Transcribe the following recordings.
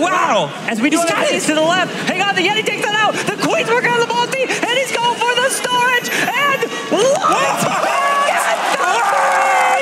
Wow! As we do it to the left. Hang on, the Yeti takes that out. The Queen's working on the multi, and he's going for the storage. And what?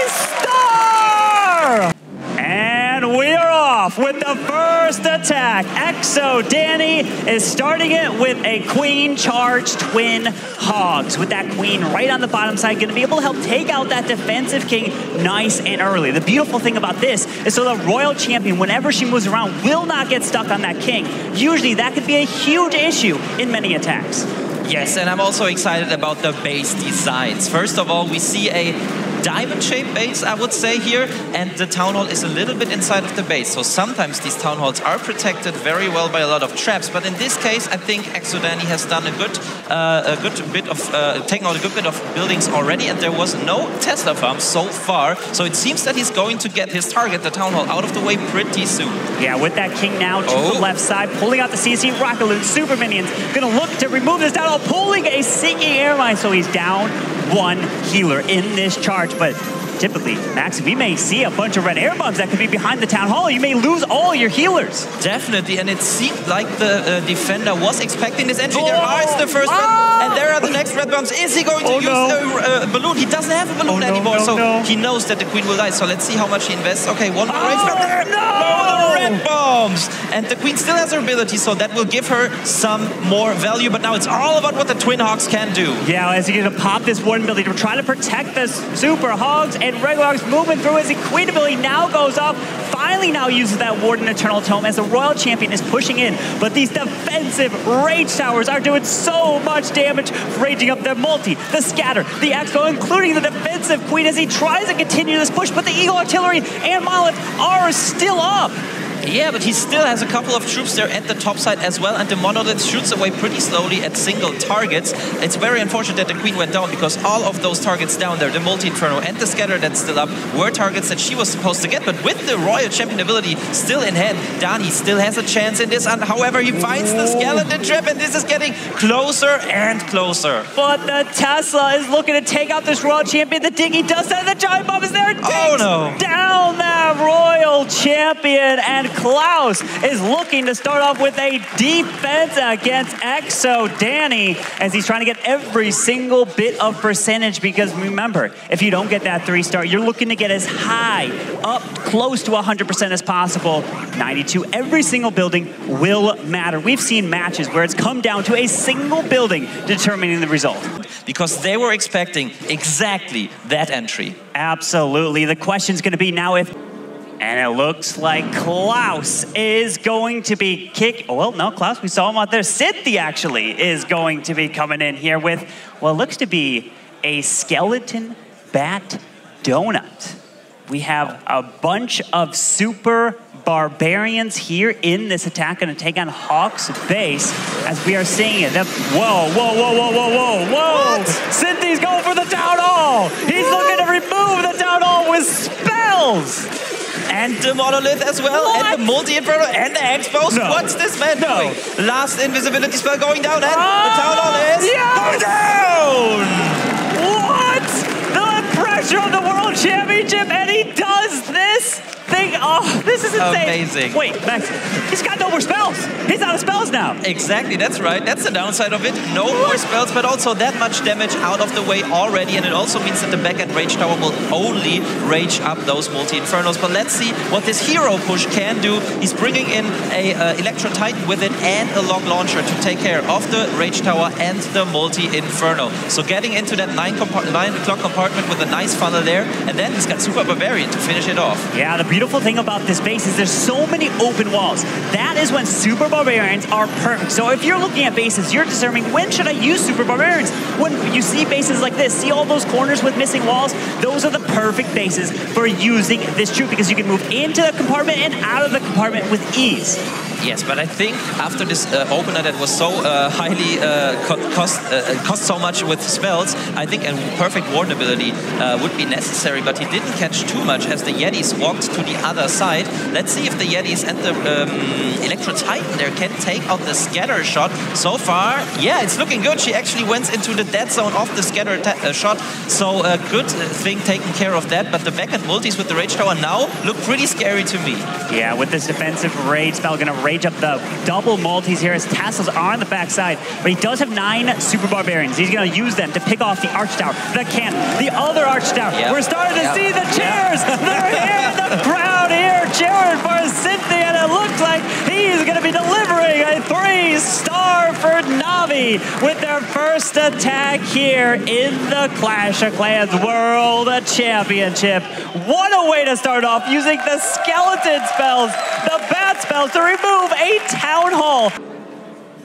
Star! And we are off with the first attack. EXO DANI is starting it with a Queen charge twin hogs. With that Queen right on the bottom side, going to be able to help take out that defensive king nice and early. The beautiful thing about this is so the Royal Champion, whenever she moves around, will not get stuck on that king. Usually that could be a huge issue in many attacks. Yes, and I'm also excited about the base designs. First of all, we see a diamond-shaped base, I would say here, and the town hall is a little bit inside of the base. So sometimes these town halls are protected very well by a lot of traps, but in this case, I think EXO DANI has done taken out a good bit of buildings already, and there was no Tesla farm so far. So it seems that he's going to get his target, the town hall, out of the way pretty soon. Yeah, with that king now to the left side, pulling out the CC Rocket Loon super minions, gonna look to remove this down, pulling a sinking airmine, so he's down one healer in this charge. But typically, Max, we may see a bunch of red air bombs that could be behind the town hall. You may lose all your healers. Definitely, and it seemed like the defender was expecting this entry. There is the first one, and there are the next red bombs. Is he going to use a balloon? He doesn't have a balloon anymore, so he knows that the Queen will die. So let's see how much he invests. Okay, one more race from there. No, the red bombs! And the Queen still has her ability, so that will give her some more value. But now it's all about what the Twin Hogs can do. Yeah, as he's going to pop this one ability to try to protect the Super Hogs, and regular Hogs moving through as the Queen ability now goes up. Finally now uses that Warden Eternal Tome as the Royal Champion is pushing in. But these defensive Rage Towers are doing so much damage, raging up their multi, the scatter, the Expo, including the defensive Queen as he tries to continue this push. But the Eagle Artillery and Monolith are still up. Yeah, but he still has a couple of troops there at the top side as well, and the Monolith shoots away pretty slowly at single targets. It's very unfortunate that the Queen went down, because all of those targets down there, the Multi-Inferno and the Scatter that's still up, were targets that she was supposed to get. But with the Royal Champion ability still in hand, DANI still has a chance in this, and however, he finds the Skeleton Trap, and this is getting closer and closer. But the Tesla is looking to take out this Royal Champion. The Diggy does that, and the Giant Bomb is there. Oh no! Down that Royal Champion, and KLAUS is looking to start off with a defense against EXO DANI as he's trying to get every single bit of percentage, because remember, if you don't get that 3-star, you're looking to get as high, up close to 100% as possible. 92, every single building will matter. We've seen matches where it's come down to a single building determining the result. Because they were expecting exactly that entry. Absolutely. The question's going to be now if... And it looks like KLAUS is going to be well, no, KLAUS, we saw him out there. SYNTHE actually is going to be coming in here with what looks to be a skeleton bat donut. We have a bunch of super barbarians here in this attack, going to take on Hawk's base as we are seeing it. Whoa, whoa, whoa, whoa, whoa, whoa, whoa! SYNTHE's going for the Town Hall! He's looking to remove the Town Hall with spells! And the Monolith as well, and the Multi-Inferno, and the Expos. No. What's this man doing? Last invisibility spell going down, and the Town Hall is going down! What? The pressure on the World Championship, and he does this thing. Oh, this is insane. Amazing. Wait, Max, he's got no more spells. He's out of spells now. Exactly, that's right. That's the downside of it. No more spells, but also that much damage out of the way already. And it also means that the back-end Rage Tower will only rage up those Multi-Infernos. But let's see what this hero push can do. He's bringing in a Electro Titan with it and a Log Launcher to take care of the Rage Tower and the Multi-Inferno. So getting into that 9 o'clock compartment with a nice funnel there. And then he's got Super Barbarian to finish it off. Yeah, the beautiful thing about this base is there's so many open walls. That is when Super Barbarians are perfect. So if you're looking at bases, you're determining when should I use Super Barbarians. When you see bases like this, see all those corners with missing walls? Those are the perfect bases for using this troop, because you can move into the compartment and out of the compartment with ease. Yes, but I think after this opener that was so highly cost so much with spells, I think a perfect Warden ability would be necessary, but he didn't catch too much as the Yetis walked to the other side. Let's see if the Yetis and the Electro Titan there can take out the scatter shot. So far, yeah, it's looking good. She actually went into the dead zone of the scatter shot, so a good thing taking care of that, but the back-end multis with the Rage Tower now look pretty scary to me. Yeah, with this defensive Rage spell, gonna rage up the double multis here as Tassel's on the backside. But he does have 9 Super Barbarians. He's going to use them to pick off the Arch Tower, the cannon, the other Arch Tower. Yep. We're starting to see the cheers. They're here in the crowd here cheering for SYNTHE, and it looks like he's going to be delivering a 3-star for Navi with their first attack here in the Clash of Clans World Championship. What a way to start off, using the skeleton spells, the bat spells to remove a Town Hall.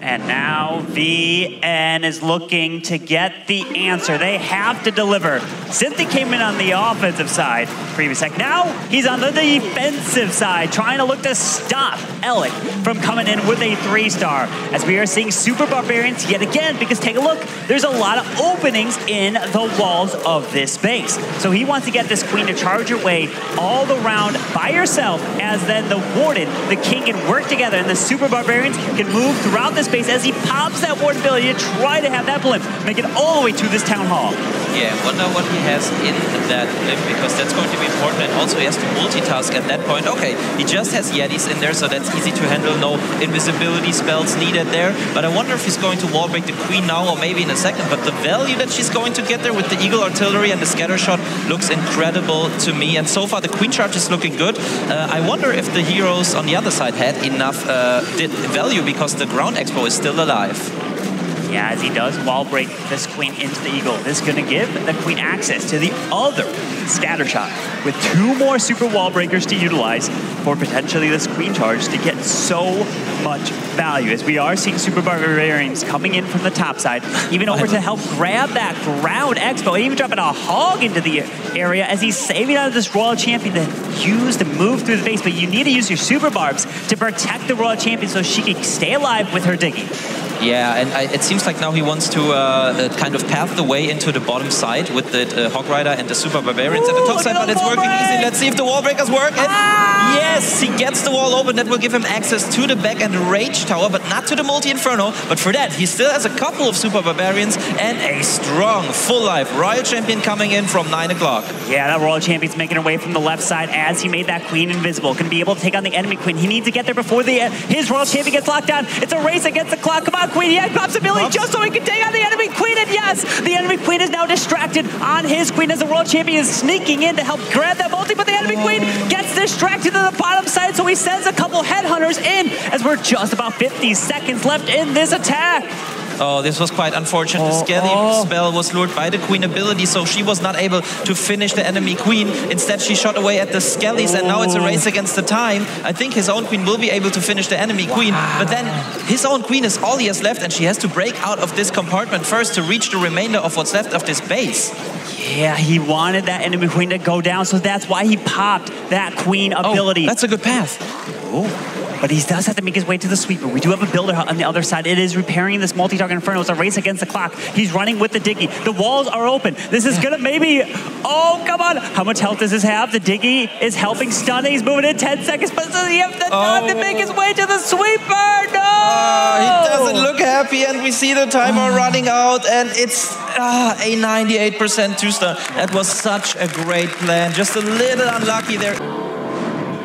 And now VN is looking to get the answer. They have to deliver. SYNTHE came in on the offensive side previous sec. Now he's on the defensive side, trying to look to stop ELEK from coming in with a 3-star. As we are seeing Super Barbarians yet again, because take a look, there's a lot of openings in the walls of this base. So he wants to get this queen to charge her way all around by herself, as then the Warden, the King can work together, and the Super Barbarians can move throughout this base as he pops that Warden ability to try to have that blimp make it all the way to this Town Hall. Yeah, wonder what he has in that blimp, because that's going to be important. And also he has to multitask at that point. Okay, he just has Yetis in there, so that's easy to handle. No invisibility spells needed there. But I wonder if he's going to wall break the Queen now or maybe in a second. But the value that she's going to get there with the Eagle Artillery and the scatter shot looks incredible to me. And so far the Queen charge is looking good. I wonder if the heroes on the other side had enough value, because the ground expo is still alive. Yeah, as he does wall break this Queen into the Eagle. This is going to give the Queen access to the other scatter shot, with 2 more super wall breakers to utilize for potentially this Queen charge to get so much value. As we are seeing Super Barbarians coming in from the top side, even over to help grab that ground expo, even dropping a hog into the area as he's saving out of this Royal Champion to use to move through the base. But you need to use your Super Barbs to protect the Royal Champion so she can stay alive with her digging. Yeah, and it seems like now he wants to kind of path the way into the bottom side with the Hog Rider and the Super Barbarians at the top side, but it's working easy. Let's see if the wall breakers work. And yes, he gets the wall open. That will give him access to the back and Rage Tower, but not to the Multi-Inferno. But for that, he still has a couple of Super Barbarians and a strong, full-life Royal Champion coming in from 9 o'clock. Yeah, that Royal Champion's making her way from the left side as he made that Queen invisible. Going to be able to take on the enemy Queen. He needs to get there before his Royal Champion gets locked down. It's a race against the clock. Come on, Queen. Yeah, pops ability just so he can take on the enemy Queen. And yes, the enemy Queen is now distracted on his Queen as the Royal Champion is sneaking in to help grab that multi, but the enemy Queen gets distracted to the bottom side, so he sends a couple headhunters in as we're just about 50 seconds left in this attack. Oh, this was quite unfortunate. The Skelly spell was lured by the Queen ability, so she was not able to finish the enemy Queen. Instead, she shot away at the Skellies, and now it's a race against the time. I think his own Queen will be able to finish the enemy Queen, but then his own Queen is all he has left, and she has to break out of this compartment first to reach the remainder of what's left of this base. Yeah, he wanted that enemy Queen to go down, so that's why he popped that Queen ability. Oh, that's a good path. Oh. But he does have to make his way to the sweeper. We do have a builder on the other side. It is repairing this multi-target Inferno. It's a race against the clock. He's running with the Diggy. The walls are open. This is gonna maybe, oh, come on. How much health does this have? The Diggy is helping stun. He's moving in 10 seconds, but does he have the time to make his way to the sweeper? No! He doesn't look happy, and we see the timer running out, and it's a 98% 2-star. That was such a great plan. Just a little unlucky there.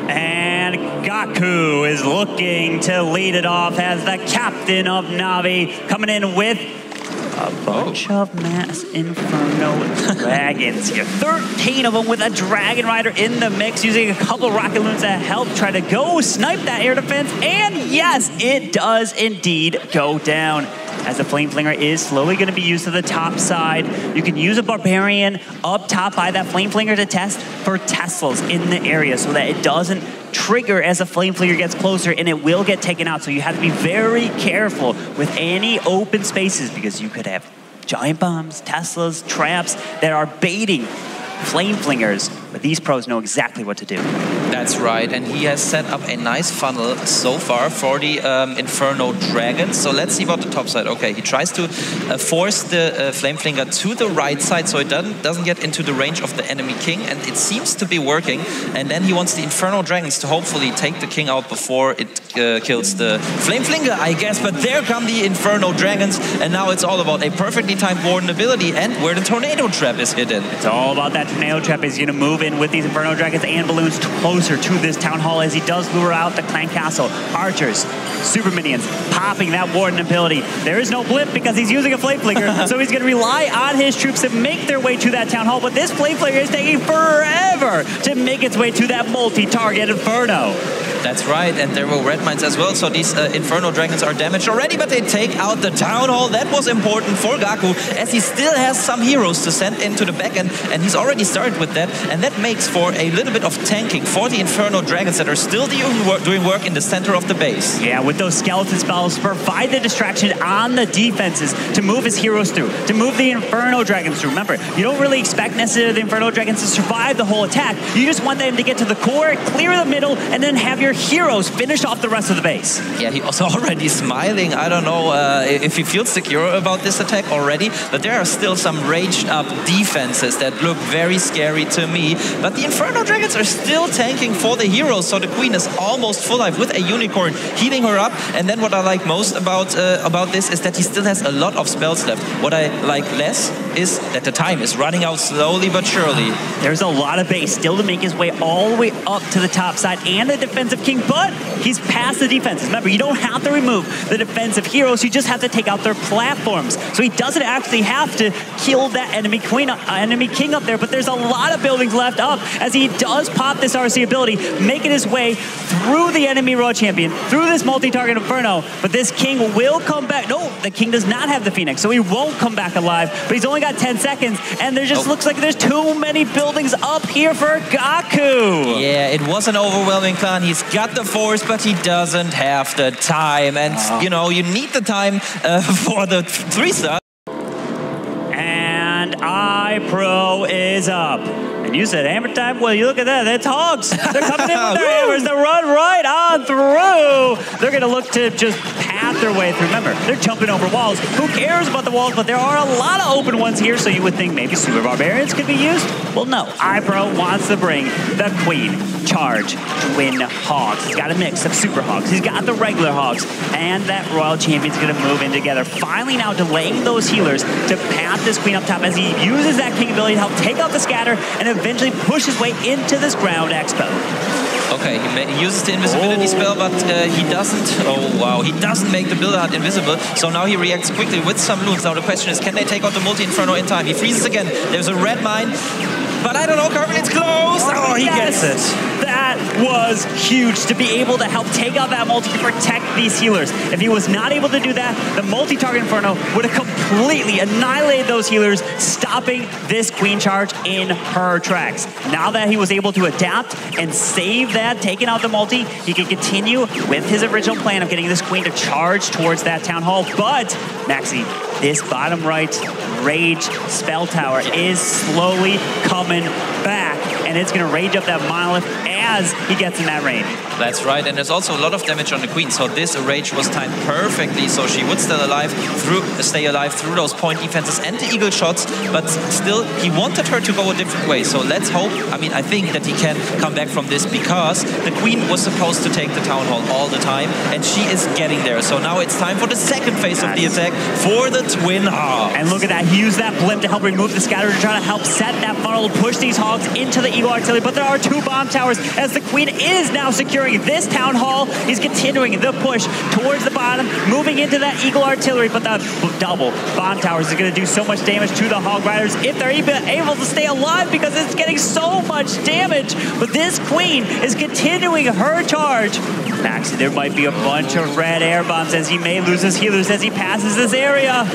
And GAKU is looking to lead it off as the captain of Navi, coming in with a bunch of Mass Inferno dragons here. 13 of them with a Dragon Rider in the mix, using a couple Rocket Loons to help try to go snipe that air defense. And yes, it does indeed go down, as the Flame Flinger is slowly going to be used to the top side. You can use a Barbarian up top by that Flame Flinger to test for Teslas in the area so that it doesn't trigger as the Flame Flinger gets closer, and it will get taken out. So you have to be very careful with any open spaces, because you could have giant bombs, Teslas, traps that are baiting Flame Flingers, but these pros know exactly what to do. That's right, and he has set up a nice funnel so far for the Inferno Dragons. So let's see about the top side. Okay, he tries to force the Flame Flinger to the right side so it doesn't get into the range of the enemy King, and it seems to be working. And then he wants the Inferno Dragons to hopefully take the King out before it kills the Flame Flinger, I guess. But there come the Inferno Dragons, and now it's all about a perfectly timed Warden ability and where the Tornado Trap is hidden. It's all about that Tornado Trap. Is going to move in with these Inferno Dragons and Balloons close closer to this town hall as he does lure out the clan castle. Archers, super minions, popping that warden ability. There is no blip because he's using a flame flicker, so he's going to rely on his troops to make their way to that town hall, but this flame flicker is taking forever to make its way to that multi-target Inferno. That's right, and there were red mines as well, so these Inferno Dragons are damaged already, but they take out the Town Hall. That was important for GAKU, as he still has some heroes to send into the back end, and he's already started with that, and that makes for a little bit of tanking for the Inferno Dragons that are still doing work in the center of the base. Yeah, with those skeleton spells, provide the distraction on the defenses to move his heroes through, to move the Inferno Dragons through. Remember, you don't really expect necessarily the Inferno Dragons to survive the whole attack. You just want them to get to the core, clear the middle, and then have your heroes finish off the rest of the base. Yeah, he also already smiling. I don't know if he feels secure about this attack already, but there are still some raged up defenses that look very scary to me. But the Inferno Dragons are still tanking for the heroes, so the Queen is almost full life with a Unicorn healing her up. And then what I like most about this is that he still has a lot of spells left. What I like less is that the time is running out slowly but surely. There's a lot of base still to make his way all the way up to the top side and the defensive king, but he's past the defenses. Remember, you don't have to remove the defensive heroes, you just have to take out their platforms. So he doesn't actually have to kill that enemy queen, enemy king up there, but there's a lot of buildings left up as he does pop this RC ability, making his way through the enemy Royal Champion, through this multi-target Inferno, but this king will come back. No, the king does not have the Phoenix, so he won't come back alive, but he's only got 10 seconds, and there just looks like there's too many buildings up here for GAKU. Yeah, it was an overwhelming clan. He's got the force, but he doesn't have the time. And, you know, you need the time for the 3-star. And IPRO is up. And you said hammer time? Well, you look at that. It's hogs. They're coming in with their hammers to run right on through. They're going to look to just path their way through. Remember, they're jumping over walls. Who cares about the walls? But there are a lot of open ones here, so you would think maybe Super Barbarians could be used. Well, no. IPRO wants to bring the Queen Charge Twin Hogs. He's got a mix of Super Hogs. He's got the regular Hogs. And that Royal Champion's going to move in together. Finally now delaying those healers to path this Queen up top as he uses that King ability to help take out the scatter and eventually push his way into this ground expo. Okay, he uses the invisibility spell, but he doesn't. Oh wow, he doesn't make the Builder Hut invisible. So now he reacts quickly with some loons. Now the question is, can they take out the multi-inferno in time? He freezes again. There's a red mine, but I don't know, Carmen, it's close. Oh, he gets it. That was huge to be able to help take out that multi to protect these healers. If he was not able to do that, the multi-target Inferno would have completely annihilated those healers, stopping this Queen Charge in her tracks. Now that he was able to adapt and save that, taking out the multi, he can continue with his original plan of getting this Queen to charge towards that Town Hall. But, Maxi, this bottom right Rage Spell Tower is slowly coming back, and it's going to rage up that Monolith as he gets in that range. That's right, and there's also a lot of damage on the Queen, so this rage was timed perfectly, so she would stay alive through those point defenses and the eagle shots, but still, he wanted her to go a different way, so let's hope, I think that he can come back from this, because the Queen was supposed to take the Town Hall all the time, and she is getting there, so now it's time for the second phase of the attack for the Twin Hogs. And look at that, he used that blimp to help remove the scatter to try to help set that funnel, push these Hogs into the Eagle Artillery, but there are 2 bomb towers as the Queen is now securing this Town Hall. He's continuing the push towards the bottom, moving into that Eagle Artillery, but the double bomb towers is going to do so much damage to the Hog Riders if they're even able to stay alive, because it's getting so much damage. But this Queen is continuing her charge. Actually, there might be a bunch of red air bombs as he may lose his healers as he passes this area.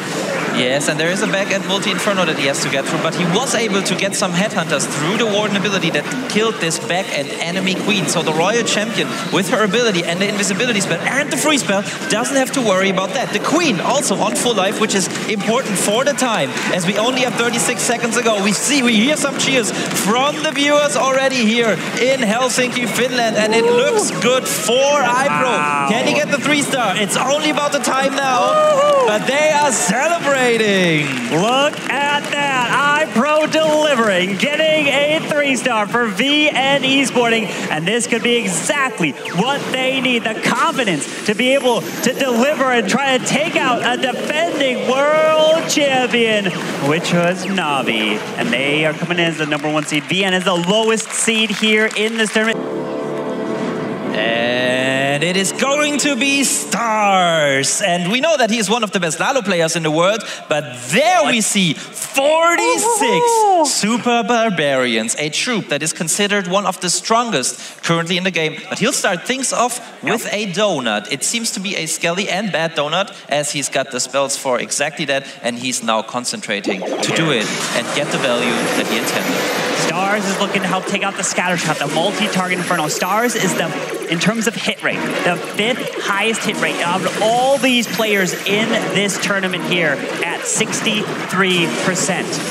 Yes, and there is a back-end multi-inferno that he has to get through, but he was able to get some headhunters through the Warden ability that killed this back-end enemy Queen. So the Royal Champion, with her ability and the invisibility spell and the free spell, doesn't have to worry about that. The Queen also on full life, which is important for the time, as we only have 36 seconds ago. We hear some cheers from the viewers already here in Helsinki, Finland, and it looks good for IPRO. Wow. Can he get the 3-star? It's only about the time now, but they are celebrating. Look at that. IPRO delivering, getting a 3-star for VN ESPORTING, and this could be exactly what they need, the confidence to be able to deliver and try to take out a defending world champion, which was Navi, and they are coming in as the #1 seed. VN is the lowest seed here in this tournament. And it is going to be Stars. And we know that he is one of the best Lalo players in the world, but there we see 46 Super Barbarians, a troop that is considered one of the strongest currently in the game. But he'll start things off with a donut. It seems to be a skelly and bad donut, as he's got the spells for exactly that, and he's now concentrating to do it and get the value that he intended. Stars is looking to help take out the scatter shot, the multi-target Inferno. Stars is in terms of hit rate, the 5th highest hit rate of all these players in this tournament here at 63%.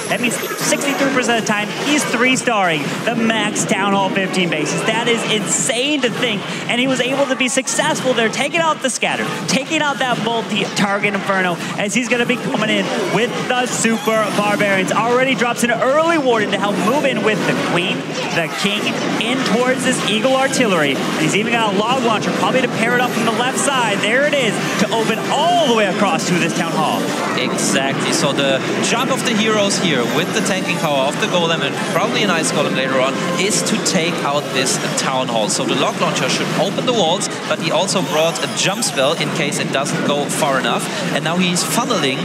That means 63% of the time he's 3-starring the max Town Hall 15 bases. That is insane to think, and he was able to be successful there, taking out the scatter, taking out that multi-target Inferno, as he's going to be coming in with the Super Barbarians. Already drops an early warden to help move in with the Queen, the King, in towards this Eagle Artillery. And he's even got a log launcher, probably to pair it up from the left side. There it is, to open all the way across to this Town Hall. Exactly, so the job of the heroes here with the tanking power of the Golem and probably an Ice Golem later on is to take out this Town Hall. So the log launcher should open the walls, but he also brought a jump spell in case it doesn't go far enough. And now he's funneling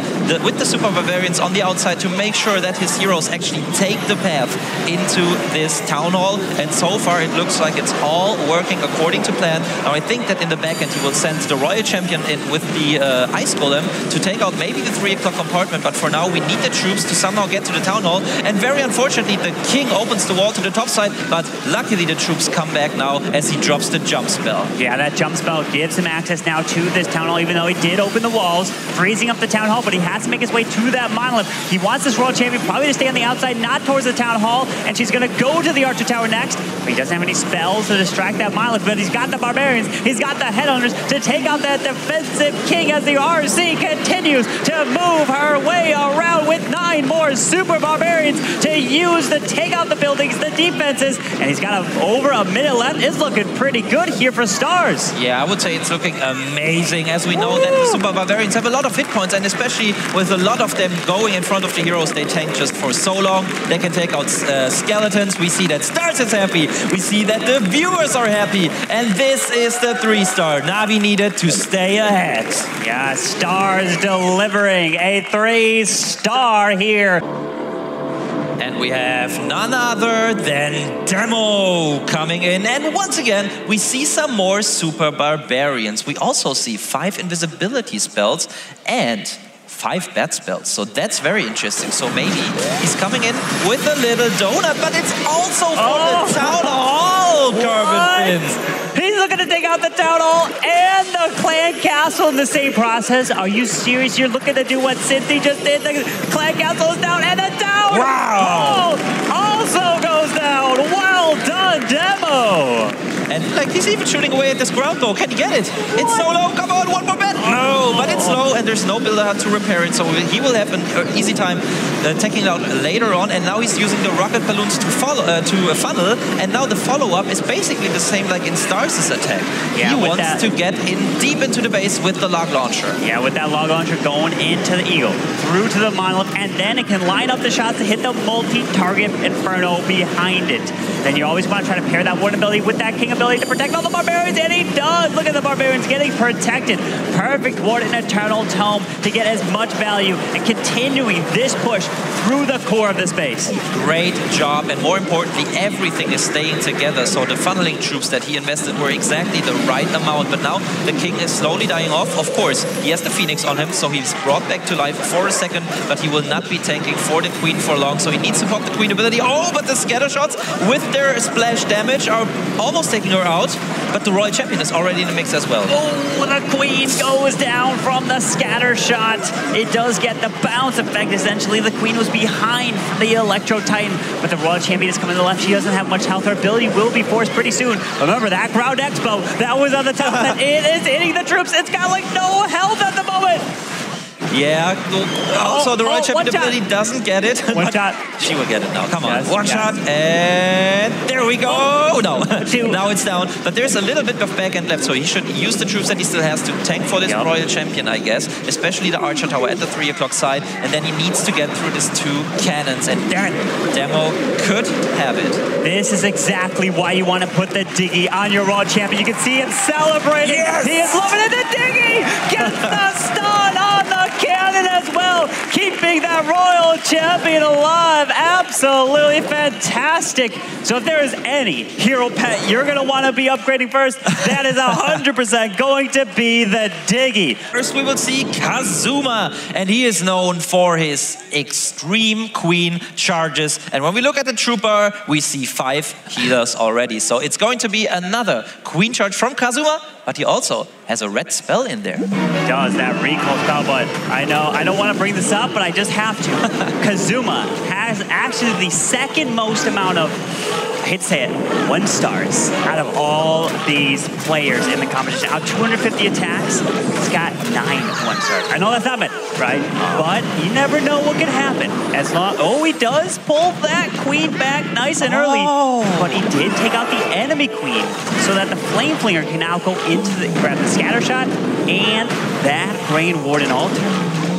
with the Super Barbarians on the outside to make sure that his heroes actually take the path into this Town Hall. And so far it looks like it's all working according to plan. Now I think that in the back end he will send the Royal Champion in with the Ice Golem to take out maybe the 3 o'clock compartment, but for now we need the troops to somehow get to the Town Hall. And very unfortunately the King opens the wall to the top side, but luckily the troops come back now as he drops the jump spell. Yeah, that jump spell gives him access now to this Town Hall, even though he did open the walls, freezing up the Town Hall, but he has to make his way to that monolith. He wants this Royal Champion probably to stay on the outside, not towards the Town Hall, and she's going to go to the Archer Tower next. But he doesn't have any spells to distract that monolith, but he's got the Barbarians, he's got the Headhunters to take out that defensive King as the RC continues to move her way around with 9 more Super Barbarians to use to take out the buildings, the defenses, and he's got over a minute left. It's looking pretty good here for Stars. Yeah, I would say it's looking amazing, as we know that the Super Barbarians have a lot of hit points, and especially with a lot of them going in front of the heroes, they tank just for so long. They can take out skeletons. We see that Stars is happy. We see that the viewers are happy. And this is the 3-star Navi needed to stay ahead. Yeah, Stars delivering a 3-star here. And we have none other than Demo coming in. And once again, we see some more Super Barbarians. We also see 5 invisibility spells and 5 bat spells. So that's very interesting. So maybe he's coming in with a little donut, but it's also for the Town Hall carbon fins. He's looking to take out the Town Hall and the Clan Castle in the same process. Are you serious? You're looking to do what SYNTHE just did? The Clan Castle is down and the Town Hall also goes down. Well done, Demo. And like he's even shooting away at this ground though. Can he get it? It's so low. Come on, one more bet. No, but it's low and there's no builder to repair it. So he will have an easy time taking it out later on. And now he's using the rocket balloons to funnel. And now the follow-up is basically the same like in Stars' attack. Yeah, he wants to get in deep into the base with the log launcher. Yeah, with that log launcher going into the Eagle, through to the monolith, and then it can line up the shots to hit the multi-target Inferno behind it. Then you always want to try to pair that Warden ability with that King ability to protect all the Barbarians, and he does! Look at the Barbarians getting protected. Perfect Warden Eternal Tome to get as much value and continuing this push through the core of the space. Great job, and more importantly, everything is staying together. So the funneling troops that he invested were exactly the right amount, but now the King is slowly dying off. Of course, he has the Phoenix on him, so he's brought back to life for a second, but he will not be tanking for the Queen for long, so he needs to pop the Queen ability. Oh, but the scatter shots with their splash damage are almost taking her out, but the Royal Champion is already in the mix as well. Oh, the Queen goes down from the scatter shot. It does get the bounce effect. Essentially, the Queen was behind the Electro Titan, but the Royal Champion is coming to the left. She doesn't have much health. Her ability will be forced pretty soon. Remember that Ground Expo that was on the top. It is hitting the troops. It's got like no health at the moment. Yeah. Also, the Royal Champion ability doesn't get it. One shot. She will get it now. Come on. Yes, One shot. And there we go. No. Two. Now it's down. But there's a little bit of back end left, so he should use the troops that he still has to tank for this Royal Champion, I guess. Especially the Archer Tower at the 3 o'clock side. And then he needs to get through these 2 cannons. And then Demo could have it. This is exactly why you want to put the Diggy on your Royal Champion. You can see him celebrating. Yes! He is loving it. The Diggy gets the stun on the cannon as well, keeping that Royal Champion alive. Absolutely fantastic. So if there is any hero pet you're going to want to be upgrading first, that is 100% going to be the Diggy. First we will see KAZUMA, and he is known for his extreme queen charges. And when we look at the trooper, we see 5 healers already. So it's going to be another queen charge from KAZUMA, but he also has a red spell in there. He does, that recall spell, but I know I don't want to bring this up, but I just have to. KAZUMA has actually the second most amount of hits hit 1 stars out of all these players in the competition. Out of 250 attacks, he's got 9 1 stars. I know that's not it, right? But you never know what can happen. As long, he does pull that queen back nice and early, but he did take out the enemy queen so that the Flame Flinger can now go into the grab the scatter shot and that Grain Warden altar.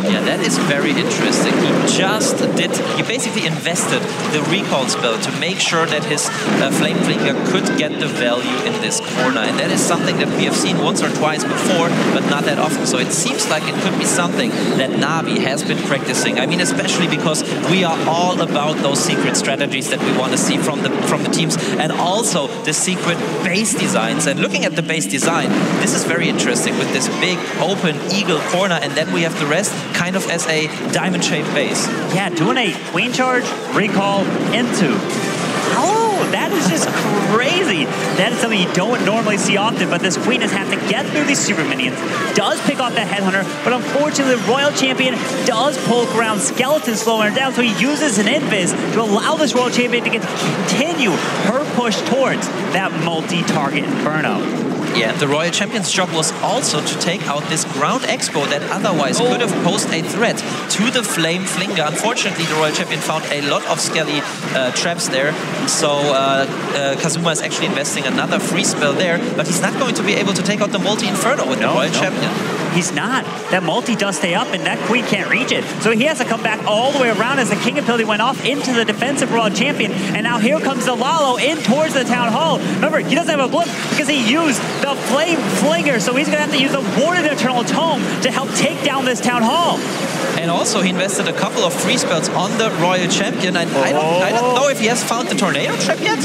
Yeah, that is very interesting. He basically invested the recall spell to make sure that his Flame Flinger could get the value in this corner. And that is something that we have seen once or twice before, but not that often. So it seems like it could be something that Navi has been practicing. I mean, especially because we are all about those secret strategies that we want to see from the teams, and also the secret base designs. And looking at the base design, this is very interesting with this big open eagle corner, and then we have the rest kind of as a diamond-shaped base. Yeah, doing a queen charge, recall, into. Oh, that is just crazy. That is something you don't normally see often, but this queen has had to get through these super minions. Does pick off that headhunter, but unfortunately the Royal Champion does poke around Skeleton, slowing her down, so he uses an invis to allow this Royal Champion to continue her push towards that multi-target Inferno. Yeah, the Royal Champion's job was also to take out this ground expo that otherwise could have posed a threat to the Flame Flinger. Unfortunately, the Royal Champion found a lot of skelly traps there, so KAZUMA is actually investing another free spell there, but he's not going to be able to take out the multi-Inferno with the Royal Champion. He's not. That multi does stay up, and that queen can't reach it. So he has to come back all the way around as the King ability went off into the defensive Royal Champion. And now here comes the Lalo in towards the Town Hall. Remember, he doesn't have a blip because he used the Flame Flinger. So he's going to have to use the Warded Eternal Tome to help take down this Town Hall. And also he invested a couple of free spells on the Royal Champion. And I don't know if he has found the Tornado Trap yet.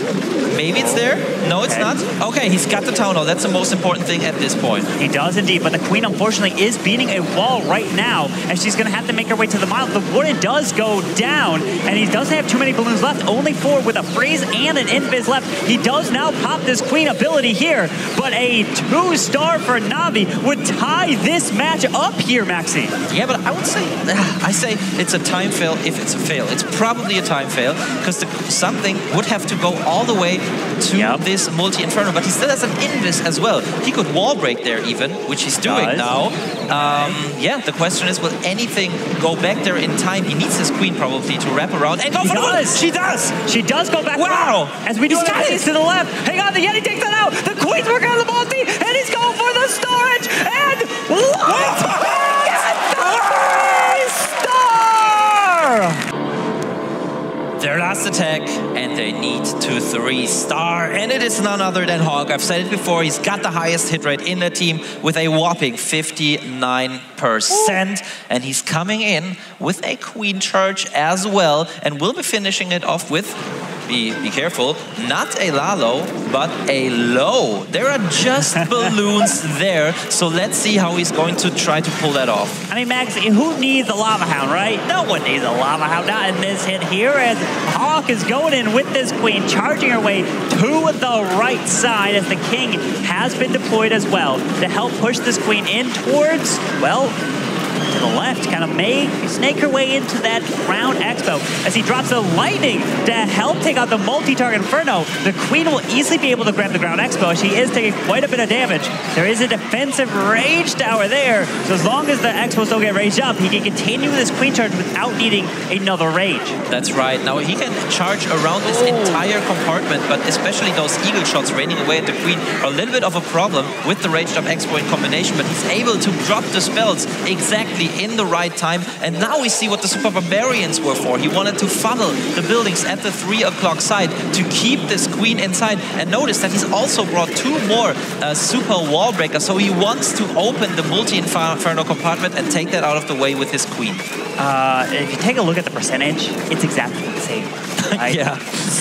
Maybe it's there. No, it's not. Okay, he's got the Town Hall. That's the most important thing at this point. He does indeed, but the Queen unfortunately is beating a wall right now, and she's going to have to make her way to the mile. The Warden does go down, and he doesn't have too many balloons left. Only 4 with a freeze and an invis left. He does now pop this Queen ability here, but a 2-star for Navi would tie this match up here, Maxi. Yeah, but I would say, it's a time fail if it's a fail. It's probably a time fail, because something would have to go all the way to this multi-inferno, but he still has an invis as well. He could wall break there even, which he's doing now. Yeah, the question is, will anything go back there in time? He needs his queen probably to wrap around and go for the one. She does! She does go back. Wow! As we do the case to the left. Hang on, the Yeti takes that out. The queen's working on the multi, and he's going for the storage, and what? Their last attack, and they need to 3-star, and it is none other than Hawk. I've said it before, he's got the highest hit rate in the team with a whopping 59%, and he's coming in with a queen charge as well, and will be finishing it off with, be careful, not a Lalo, but a low. There are just balloons there, so let's see how he's going to try to pull that off. I mean, Max, who needs a Lava Hound, right? No one needs a Lava Hound, not in this hit here, as Hawk is going in with this queen, charging her way to the right side, as the King has been deployed as well to help push this queen in towards, well, to the left, kind of may snake her way into that ground expo as he drops the lightning to help take out the multi-target Inferno. The Queen will easily be able to grab the ground expo. She is taking quite a bit of damage. There is a defensive rage tower there, so as long as the expos don't get raged up, he can continue this Queen charge without needing another rage. That's right. Now he can charge around this entire compartment, but especially those eagle shots raining away at the Queen are a little bit of a problem with the raged up expo in combination, but he's able to drop the spells exactly in the right time. And now we see what the Super Barbarians were for. He wanted to funnel the buildings at the 3 o'clock side to keep this Queen inside. And notice that he's also brought 2 more super wall breakers. So he wants to open the multi-inferno compartment and take that out of the way with his Queen. If you take a look at the percentage, it's exactly the same. Right? Yeah.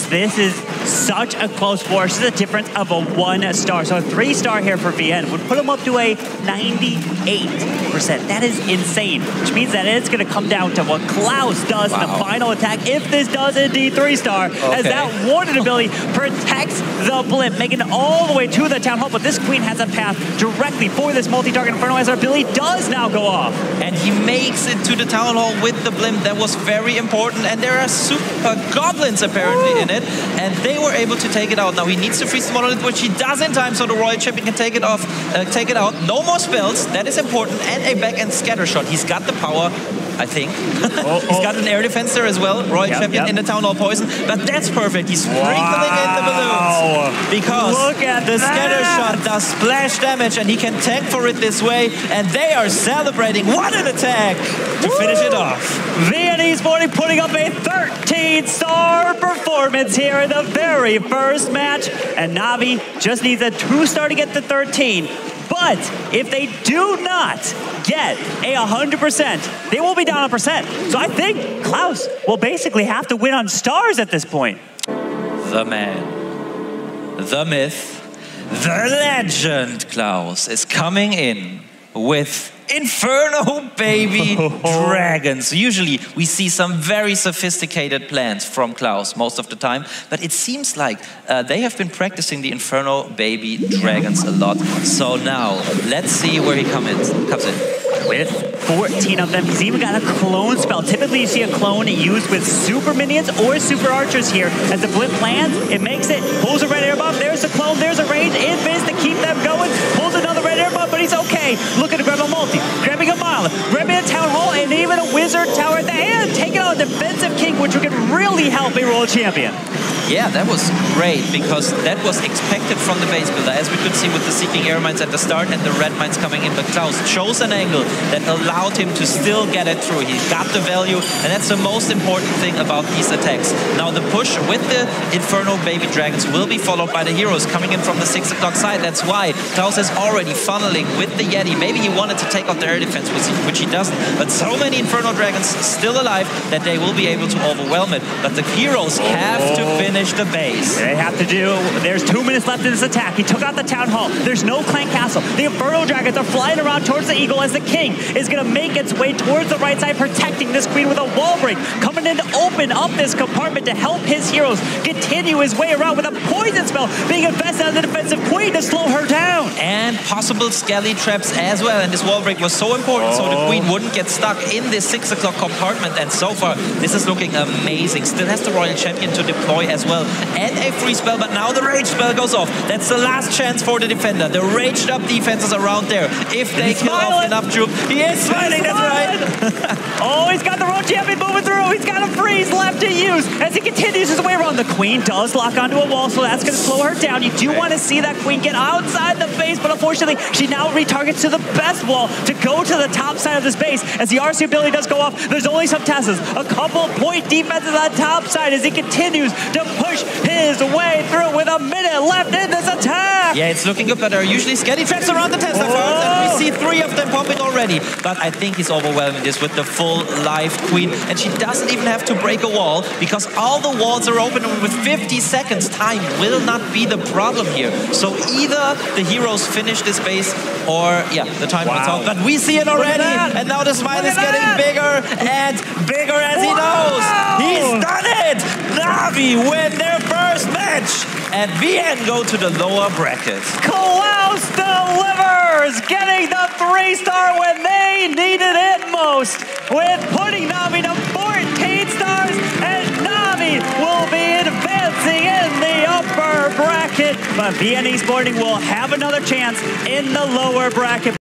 This is such a close war. This is a difference of a 1 star. So a 3-star here for VN would put him up to a 98%. That is insane, which means that it's going to come down to what KLAUS does in the final attack, if this does indeed 3-star, as that warded ability protects the blimp, making it all the way to the town hall. But this Queen has a path directly for this multi-target Inferno as our ability does now go off. And he makes it to the town hall with the blimp. That was very important. And there are super goblins apparently in it, and they were able to take it out. Now he needs to freeze the monolith, which he does in time, so the Royal Champion can take it off, take it out. No more spells, that is important, and a back-end scatter shot. He's got the power, I think. He's got an air defense there as well. Royal Champion in the Town Hall poison, but that's perfect. He's sprinkling in the balloons because the scatter shot does splash damage, and he can tank for it this way, and they are celebrating. What an attack to finish it off. VN ESPORTING putting up a 13-star performance here in the very first match, and Navi just needs a 2-star to get to 13. But if they do not get a 100%, they will be down a percent. So I think KLAUS will basically have to win on stars at this point. The man, the myth, the legend KLAUS is coming in with Inferno baby dragons. Usually we see some very sophisticated plans from KLAUS most of the time, but it seems like they have been practicing the Inferno baby dragons a lot. So now let's see where he comes in. With 14 of them, he's even got a clone spell. Typically you see a clone used with super minions or super archers here. As the blimp lands, it makes it, pulls a red air buff, there's the clone, there's a range, invis to keep them going, pulls another red air buff, but he's okay. Looking to grab a multi, grabbing a monolith, grabbing a town hall, and even a wizard tower at the end, taking out a defensive king, which could really help a world champion. Yeah, that was great because that was expected from the base builder, as we could see with the Seeking Air Mines at the start and the Red Mines coming in. But KLAUS chose an angle that allowed him to still get it through. He got the value, and that's the most important thing about these attacks. Now the push with the Inferno baby dragons will be followed by the heroes coming in from the 6 o'clock side. That's why KLAUS is already funneling with the Yeti. Maybe he wanted to take out the air defense, which he doesn't. But so many Inferno dragons still alive that they will be able to overwhelm it. But the heroes have to finish the base. They have to do. There's 2 minutes left in this attack. He took out the town hall. There's no clan castle. The Inferno dragons are flying around towards the eagle as the king is going to make its way towards the right side, protecting this Queen with a wall break, coming in to open up this compartment to help his heroes continue his way around with a poison spell being invested on the defensive Queen to slow her down. And possible skelly traps as well. And this wall break was so important so the Queen wouldn't get stuck in this 6 o'clock compartment. And so far, this is looking amazing. Still has the Royal Champion to deploy as well. And a free spell, but now the rage spell goes off. That's the last chance for the defender. The raged up defenses around there. If they kill off enough troops, he is smiling, that's right. Oh, he's got the Royal Champion moving through. He's got a freeze left to use as he continues his way around. The Queen does lock onto a wall, so that's going to slow her down. You do want to see that Queen get outside the base, but unfortunately, she now retargets to the best wall to go to the top side of this base. As the RC ability does go off, there's only some Tessas. A couple point defenses on top side as he continues to push his way through with a minute left in this attack. Yeah, it's looking good, but there are usually skelly traps around the Tesla cards, and we see 3 of them popping already. But I think he's overwhelming this with the full live Queen, and she doesn't even have to break a wall because all the walls are open, and with 50 seconds, time will not be the problem here. So either the heroes finish this base or, yeah, the time runs out. But we see it already, and now the smile is getting bigger and bigger as he knows. He's done it! Navi win their first match, and VN go to the lower bracket. KLAUS delivers, getting the 3-star when they needed it most, with putting Navi to 14 stars, and Navi will be advancing in the upper bracket. But VN ESPORTING will have another chance in the lower bracket.